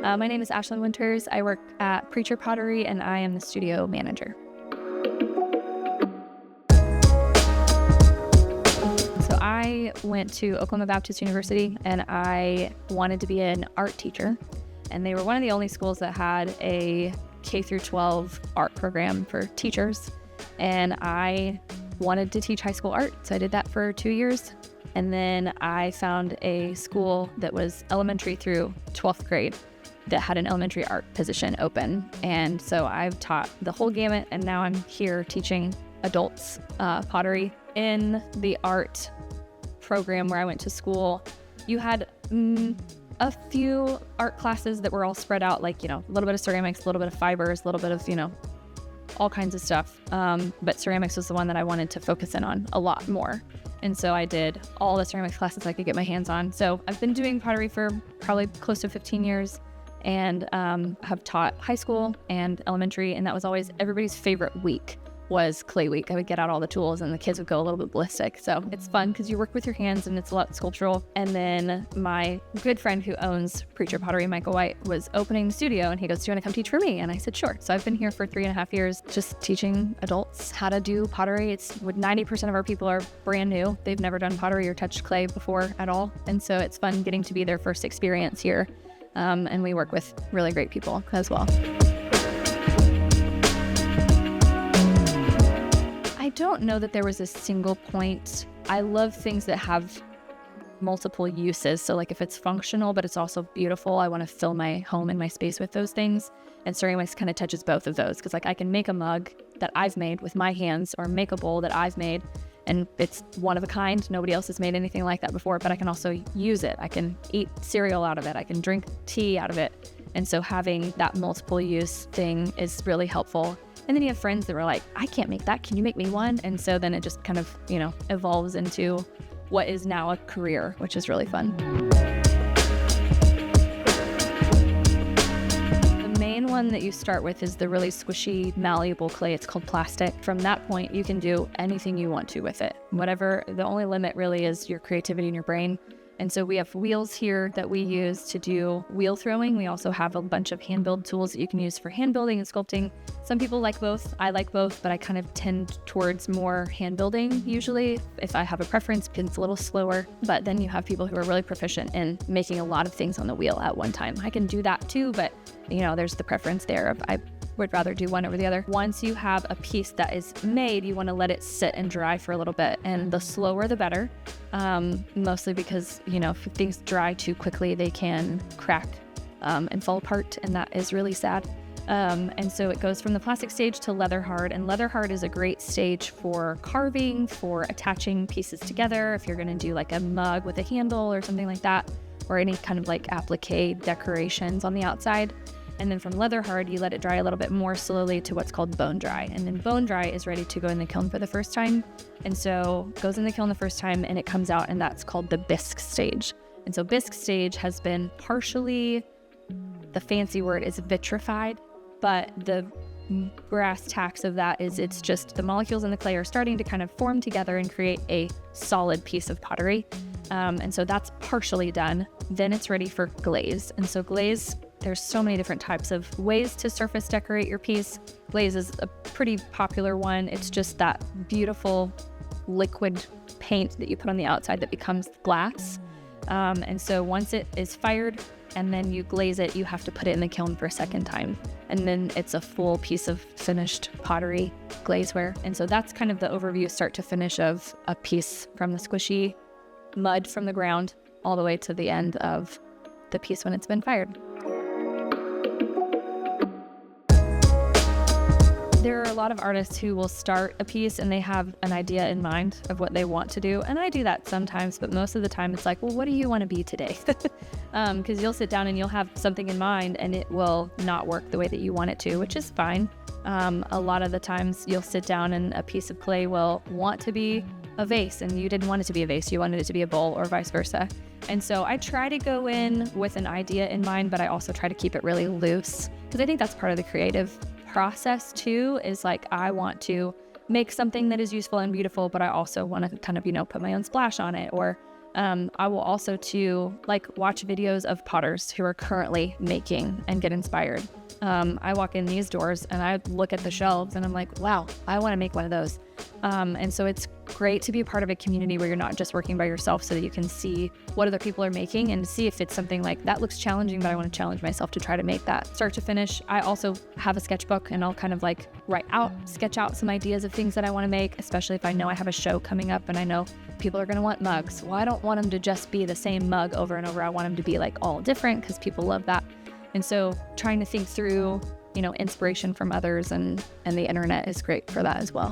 My name is Ashlyn Winters. I work at Preacher Pottery, and I am the studio manager. So I went to Oklahoma Baptist University, and I wanted to be an art teacher. And they were one of the only schools that had a K-12 art program for teachers. And I wanted to teach high school art, so I did that for 2 years. And then I found a school that was elementary through 12th grade that had an elementary art position open. And so I've taught the whole gamut, and now I'm here teaching adults pottery. In the art program where I went to school, you had a few art classes that were all spread out, like, a little bit of ceramics, a little bit of fibers, a little bit of, all kinds of stuff. But ceramics was the one that I wanted to focus in on a lot more. And so I did all the ceramics classes I could get my hands on. So I've been doing pottery for probably close to 15 years and have taught high school and elementary. And that was always everybody's favorite week was clay week. I would get out all the tools and the kids would go a little bit ballistic. So it's fun because you work with your hands and it's a lot sculptural. And then my good friend who owns Preacher Pottery, Michael White, was opening the studio, and he goes, "Do you want to come teach for me?" And I said, "Sure." So I've been here for 3.5 years just teaching adults how to do pottery. It's what 90% of our people are brand new. They've never done pottery or touched clay before at all. And so it's fun getting to be their first experience here. And we work with really great people as well. I don't know that there was a single point. I love things that have multiple uses. So like if it's functional, but it's also beautiful, I want to fill my home and my space with those things. And ceramics kind of touches both of those, because like I can make a mug that I've made with my hands, or make a bowl that I've made, and it's one of a kind. Nobody else has made anything like that before, but I can also use it. I can eat cereal out of it. I can drink tea out of it. And so having that multiple use thing is really helpful. And then you have friends that were like, "I can't make that. Can you make me one?" And so then it just kind of, evolves into what is now a career, which is really fun. The main one that you start with is the really squishy, malleable clay. It's called plastic. From that point, you can do anything you want to with it. The only limit really is your creativity and your brain. And so we have wheels here that we use to do wheel throwing. We also have a bunch of hand-build tools that you can use for hand building and sculpting. Some people like both. I like both, but I kind of tend towards more hand building usually. If I have a preference, it's a little slower. But then you have people who are really proficient in making a lot of things on the wheel at one time. I can do that too, but there's the preference there of I would rather do one over the other. Once you have a piece that is made, you want to let it sit and dry for a little bit, and the slower the better. Mostly because, if things dry too quickly, they can crack and fall apart, and that is really sad. And so it goes from the plastic stage to leather hard, and leather hard is a great stage for carving, for attaching pieces together. If you're going to do like a mug with a handle or something like that, or any kind of like applique decorations on the outside. And then from leather hard, you let it dry a little bit more slowly to what's called bone dry. And then bone dry is ready to go in the kiln for the first time. And so it goes in the kiln the first time and it comes out, and that's called the bisque stage. And so bisque stage has been partially, the fancy word is vitrified, but the brass tacks of that is it's just the molecules in the clay are starting to kind of form together and create a solid piece of pottery. And so that's partially done. Then it's ready for glaze. And so glaze, there's so many different types of ways to surface decorate your piece. Glaze is a pretty popular one. It's just that beautiful liquid paint that you put on the outside that becomes glass. And so once it is fired and then you glaze it, you have to put it in the kiln for a second time. And then it's a full piece of finished pottery glazeware. And so that's kind of the overview start to finish of a piece, from the squishy mud from the ground all the way to the end of the piece when it's been fired. There are a lot of artists who will start a piece and they have an idea in mind of what they want to do. And I do that sometimes, but most of the time it's like, well, what do you want to be today? Because you'll sit down and you'll have something in mind and it will not work the way that you want it to, which is fine. A lot of the times you'll sit down and a piece of clay will want to be a vase and you didn't want it to be a vase, you wanted it to be a bowl, or vice versa. And so I try to go in with an idea in mind, but I also try to keep it really loose, because I think that's part of the creative process too, is like I want to make something that is useful and beautiful, but I also want to kind of, put my own splash on it, or I will also too watch videos of potters who are currently making and get inspired. I walk in these doors and I look at the shelves and I'm like, wow, I want to make one of those. And so it's great to be a part of a community where you're not just working by yourself, so that you can see what other people are making and see if it's something like that looks challenging, but I want to challenge myself to try to make that start to finish. I also have a sketchbook and I'll kind of sketch out some ideas of things that I want to make, especially if I know I have a show coming up and I know people are going to want mugs. Well, I don't want them to just be the same mug over and over. I want them to be all different, because people love that. And so trying to think through, inspiration from others and the internet is great for that as well.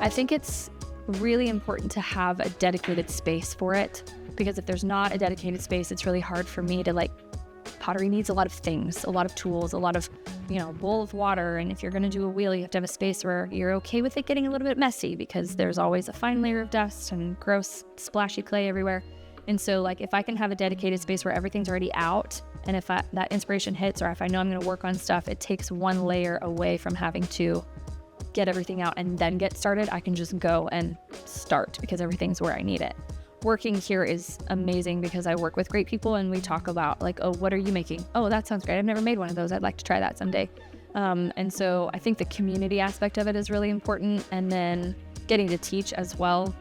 I think it's really important to have a dedicated space for it, because if there's not a dedicated space, it's really hard for me to pottery needs a lot of things, a lot of tools, a lot of, bowl of water. And if you're going to do a wheel, you have to have a space where you're okay with it getting a little bit messy, because there's always a fine layer of dust and gross splashy clay everywhere. And so if I can have a dedicated space where everything's already out, and if that inspiration hits, or if I know I'm going to work on stuff, it takes one layer away from having to get everything out and then get started. I can just go and start because everything's where I need it. Working here is amazing because I work with great people and we talk about oh, what are you making? Oh, that sounds great. I've never made one of those. I'd like to try that someday. And so I think the community aspect of it is really important. And then getting to teach as well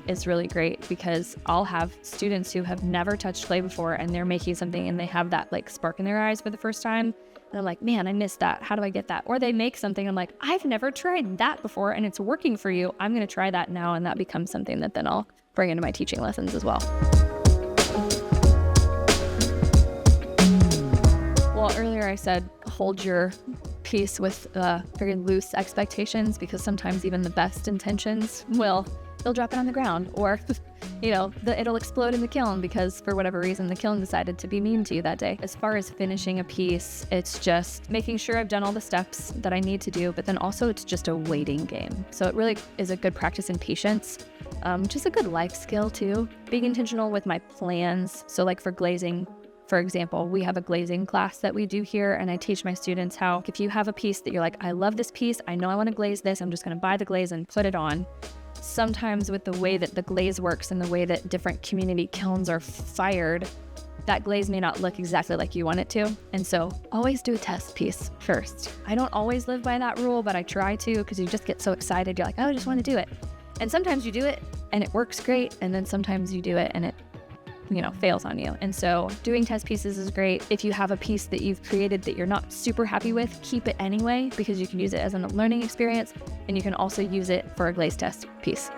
is really great, because I'll have students who have never touched clay before and they're making something and they have that spark in their eyes for the first time. And I'm like, man, I missed that. How do I get that? Or they make something. I'm like, I've never tried that before and it's working for you. I'm going to try that now. And that becomes something that then I'll bring into my teaching lessons as well. Well, earlier I said, hold your piece with very loose expectations, because sometimes even the best intentions they'll drop it on the ground, or it'll explode in the kiln because for whatever reason the kiln decided to be mean to you that day. As far as finishing a piece, it's just making sure I've done all the steps that I need to do, but then also it's just a waiting game. So it really is a good practice in patience, which is a good life skill too. Being intentional with my plans. So for glazing, for example, we have a glazing class that we do here, and I teach my students how, if you have a piece that you're I love this piece, I know I want to glaze this, I'm just going to buy the glaze and put it on. Sometimes with the way that the glaze works and the way that different community kilns are fired, that glaze may not look exactly like you want it to. And so always do a test piece first. I don't always live by that rule, but I try to, because you just get so excited. You're oh, I just want to do it. And sometimes you do it and it works great. And then sometimes you do it and it fails on you. And so doing test pieces is great. If you have a piece that you've created that you're not super happy with, keep it anyway, because you can use it as a learning experience, and you can also use it for a glaze test piece.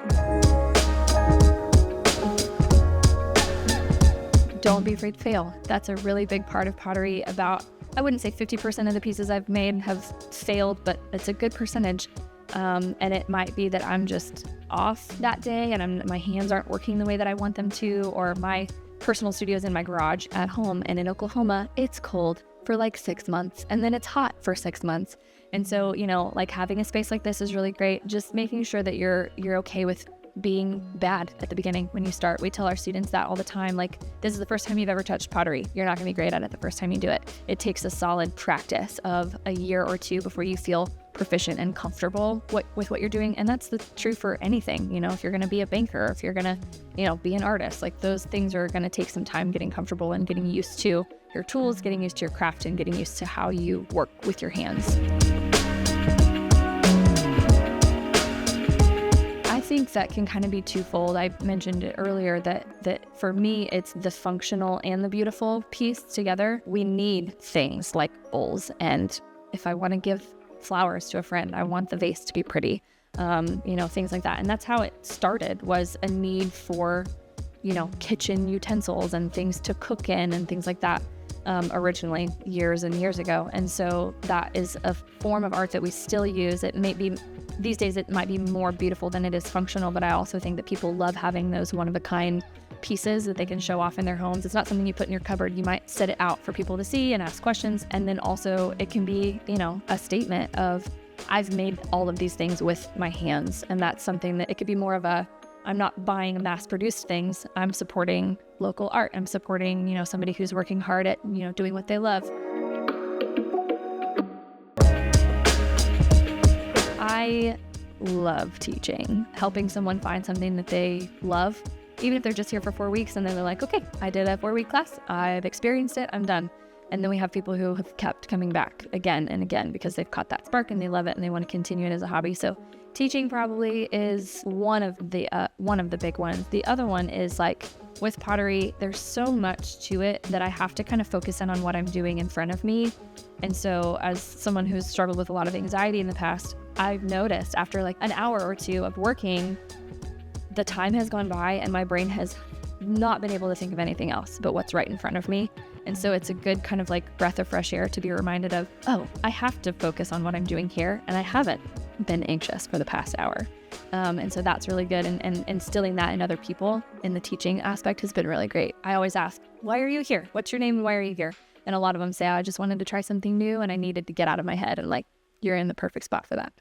Don't be afraid to fail. That's a really big part of pottery. I wouldn't say 50% of the pieces I've made have failed, but it's a good percentage. And it might be that I'm just off that day and my hands aren't working the way that I want them to, or my personal studio is in my garage at home, and in Oklahoma, it's cold for 6 months and then it's hot for 6 months. And so, having a space like this is really great. Just making sure that you're okay with being bad at the beginning when you start. We tell our students that all the time, this is the first time you've ever touched pottery. You're not going to be great at it the first time you do it. It takes a solid practice of a year or two before you feel proficient and comfortable with what you're doing. And that's true for anything. If you're going to be a banker, if you're going to, be an artist, those things are going to take some time getting comfortable and getting used to your tools, getting used to your craft, and getting used to how you work with your hands. I think that can kind of be twofold. I mentioned it earlier that for me, it's the functional and the beautiful piece together. We need things like bowls, and if I want to give flowers to a friend, I want the vase to be pretty, things like that. And that's how it started, was a need for, kitchen utensils and things to cook in and things like that, originally years and years ago. And so that is a form of art that we still use. It may be, these days it might be more beautiful than it is functional, but I also think that people love having those one-of-a-kind pieces that they can show off in their homes. It's not something you put in your cupboard. You might set it out for people to see and ask questions. And then also it can be, a statement of, I've made all of these things with my hands. And that's something that it could be more of I'm not buying mass-produced things. I'm supporting local art. I'm supporting, somebody who's working hard at, doing what they love. I love teaching, helping someone find something that they love, even if they're just here for 4 weeks and then they're like, okay, I did a 4-week class, I've experienced it, I'm done. And then we have people who have kept coming back again and again because they've caught that spark and they love it and they want to continue it as a hobby. So teaching probably is one of the big ones. The other one is like with pottery, there's so much to it that I have to kind of focus in on what I'm doing in front of me. And so as someone who's struggled with a lot of anxiety in the past, I've noticed after like an hour or two of working, the time has gone by and my brain has not been able to think of anything else but what's right in front of me. And so it's a good kind of like breath of fresh air to be reminded of, oh, I have to focus on what I'm doing here. And I haven't been anxious for the past hour. And so that's really good. And instilling that in other people in the teaching aspect has been really great. I always ask, why are you here? What's your name and why are you here? And a lot of them say, I just wanted to try something new and I needed to get out of my head. And like, you're in the perfect spot for that.